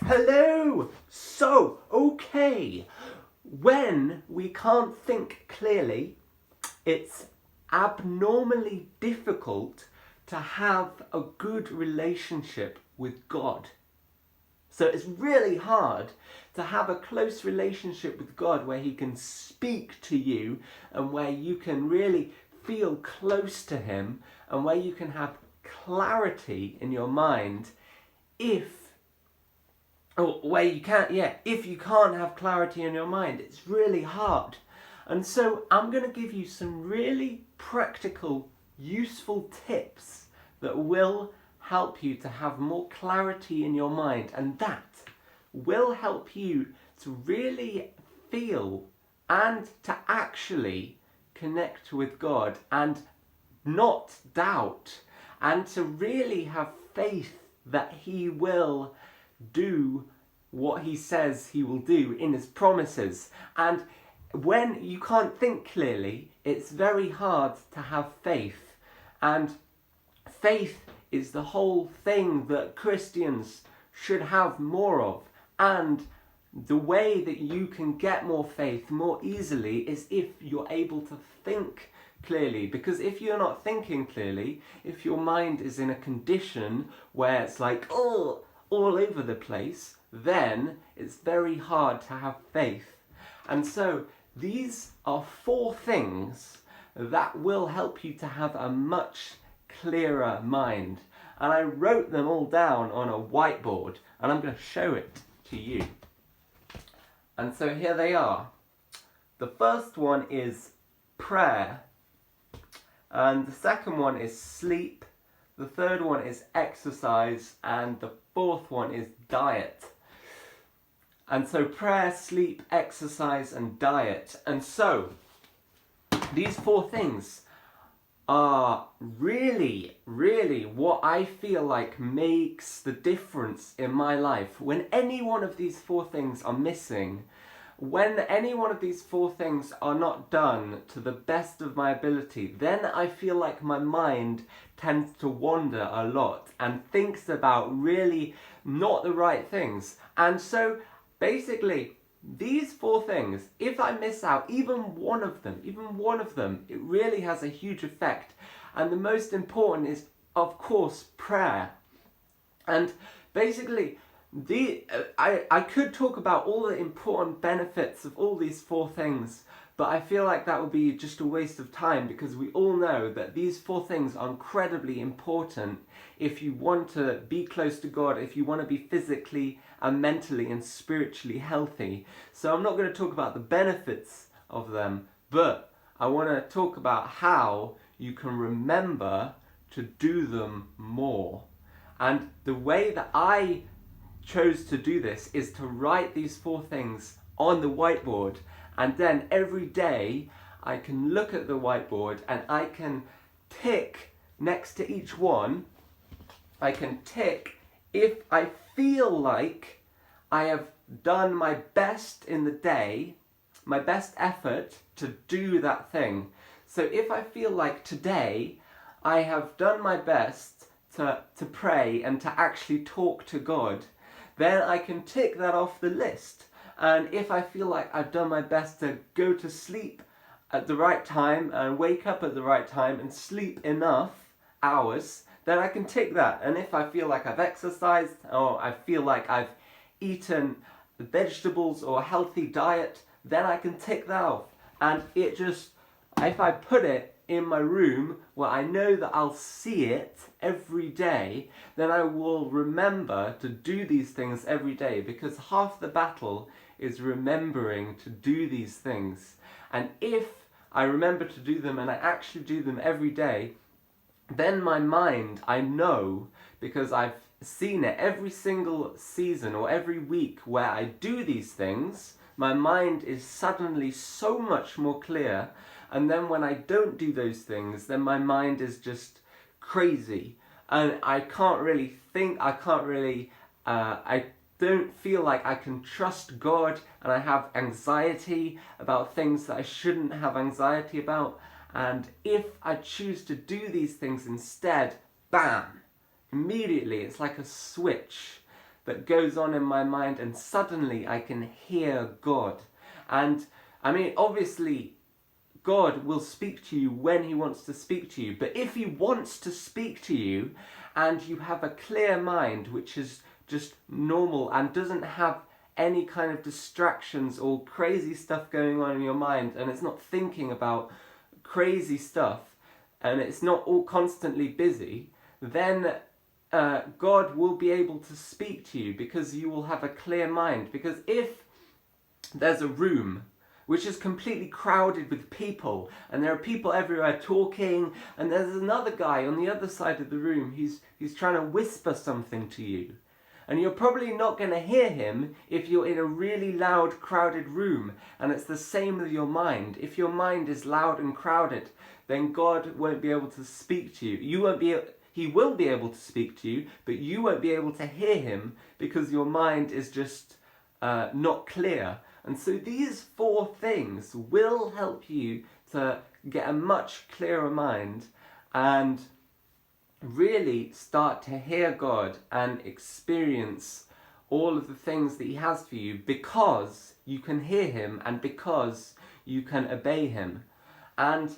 Hello! So, okay, when we can't think clearly, it's abnormally difficult to have a good relationship with God. So it's really hard to have a close relationship with God where He can speak to you and where you can really feel close to Him and where you can have clarity in your mind if you can't have clarity in your mind, it's really hard. And so I'm going to give you some really practical, useful tips that will help you to have more clarity in your mind, and that will help you to really feel and to actually connect with God and not doubt, and to really have faith that He will do what He says He will do in His promises. And when you can't think clearly, it's very hard to have faith. And faith is the whole thing that Christians should have more of. And the way that you can get more faith more easily is if you're able to think clearly. Because if you're not thinking clearly, if your mind is in a condition where it's like, oh, all over the place, then it's very hard to have faith. And so these are 4 things that will help you to have a much clearer mind. And I wrote them all down on a whiteboard, and I'm going to show it to you. And so here they are. The first one is prayer, and the second one is sleep, the third one is exercise, and the fourth one is diet. And so prayer, sleep, exercise, and diet. And so these 4 things are really, really what I feel like makes the difference in my life. When any one of these 4 things are missing, when any one of these 4 things are not done to the best of my ability, then I feel like my mind tends to wander a lot and thinks about really not the right things. And so basically, these 4 things, if I miss out even one of them, it really has a huge effect. And the most important is, of course, prayer. And basically, I could talk about all the important benefits of all these 4 things, but I feel like that would be just a waste of time, because we all know that these 4 things are incredibly important if you want to be close to God, if you want to be physically and mentally and spiritually healthy. So I'm not going to talk about the benefits of them, but I want to talk about how you can remember to do them more. And the way that I chose to do this is to write these 4 things on the whiteboard, and then every day I can look at the whiteboard and I can tick next to each one. I can tick if I feel like I have done my best in the day, my best effort to do that thing. So if I feel like today I have done my best to pray and to actually talk to God, then I can tick that off the list. And if I feel like I've done my best to go to sleep at the right time and wake up at the right time and sleep enough hours, then I can tick that. And if I feel like I've exercised, or I feel like I've eaten vegetables or a healthy diet, then I can tick that off. And it just, if I put it in my room where I know that I'll see it every day, then I will remember to do these things every day, because half the battle is remembering to do these things. And if I remember to do them and I actually do them every day, then my mind, I know, because I've seen it every single season or every week where I do these things, my mind is suddenly so much more clear. And then when I don't do those things, then my mind is just crazy. And I can't really think, I don't feel like I can trust God, and I have anxiety about things that I shouldn't have anxiety about. And if I choose to do these things instead, bam, immediately it's like a switch. that goes on in my mind, and suddenly I can hear God. And I mean, obviously, God will speak to you when he wants to speak to you. But if he wants to speak to you and you have a clear mind, which is just normal and doesn't have any kind of distractions or crazy stuff going on in your mind, and it's not thinking about crazy stuff, and it's not all constantly busy, then God will be able to speak to you because you will have a clear mind. Because if there's a room which is completely crowded with people, and there are people everywhere talking, and there's another guy on the other side of the room, he's trying to whisper something to you, and you're probably not going to hear him if you're in a really loud, crowded room. And it's the same with your mind. If your mind is loud and crowded, then God won't be able to speak to you. He will be able to speak to you, but you won't be able to hear him because your mind is just not clear. And so these 4 things will help you to get a much clearer mind and really start to hear God and experience all of the things that he has for you, because you can hear him and because you can obey him. And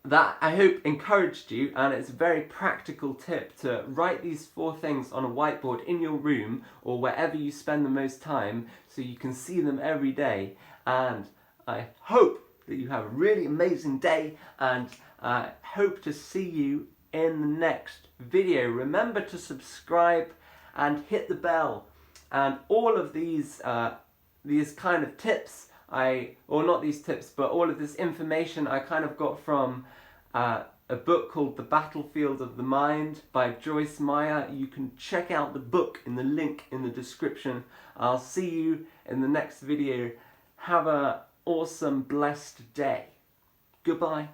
that, I hope, encouraged you, and it's a very practical tip to write these 4 things on a whiteboard in your room or wherever you spend the most time so you can see them every day. And I hope that you have a really amazing day, and I hope to see you in the next video. Remember to subscribe and hit the bell, and all of these kind of tips, not these tips, but all of this information I kind of got from a book called The Battlefield of the Mind by Joyce Meyer. You can check out the book in the link in the description. I'll see you in the next video. Have an awesome, blessed day. Goodbye.